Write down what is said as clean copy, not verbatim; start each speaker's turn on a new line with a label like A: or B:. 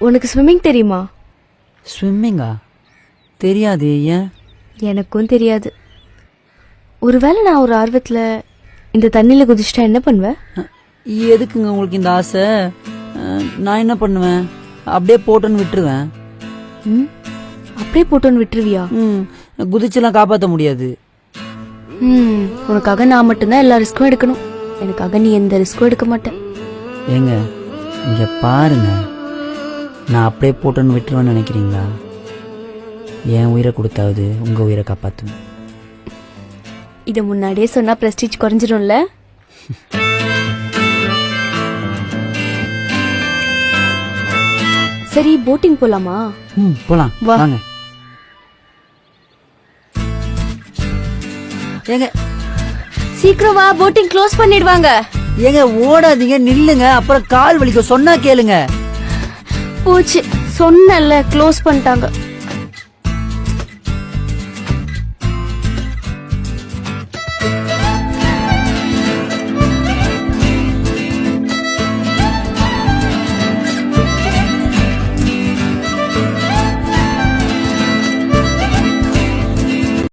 A: உனக்கு ஸ்விம்மிங் தெரியுமா?
B: ஸ்விம்மிங்கா? தெரியாது. ஏன்?
A: எனக்கும் தெரியாது. ஒருவேளை நான் ஒரு ஆர்வத்துல இந்த தண்ணியில குதிச்சிட்டா என்ன பண்ணுவேன்?
B: எதுக்குங்க உங்களுக்கு இந்த ஆசை? நான் என்ன பண்ணுவேன், அப்படியே போட்டோன்னு விட்டுருவேன்.
A: அப்படியே போட்டோன்னு விட்டுருவியா?
B: குதிச்செல்லாம் காப்பாற்ற முடியாது.
A: உனக்காக நான் மட்டும்தான் எல்லா ரிஸ்க்கும் எடுக்கணும். எனக்காக நீ எந்த ரிஸ்க்கும் எடுக்க மாட்டேன்.
B: ஏங்க இங்க பாருங்க, நான் அப்படியே போட்டோன்னு விட்டுருவேன்னு நினைக்கிறீங்களா? என் உயிரை கொடுத்தாவது உங்க உயிரை காப்பாற்றுவேன்.
A: இதை முன்னாடியே சொன்னா பிரஸ்டீஜ் குறைஞ்சிரும்ல? சரி, போட்டிங் போலாமா?
B: போலாம், வாங்க. ஏங்க
A: சீக்கிரம் வா, போட்டிங் க்ளோஸ் பண்ணிடுவாங்க.
B: ஏங்க ஓடாதீங்க, நில்லுங்க, அப்புறம் கால் வலிக்க. சொன்னா கேளுங்க.
A: போச்சு, சொன்னல க்ளோஸ் பண்ணிட்டாங்க.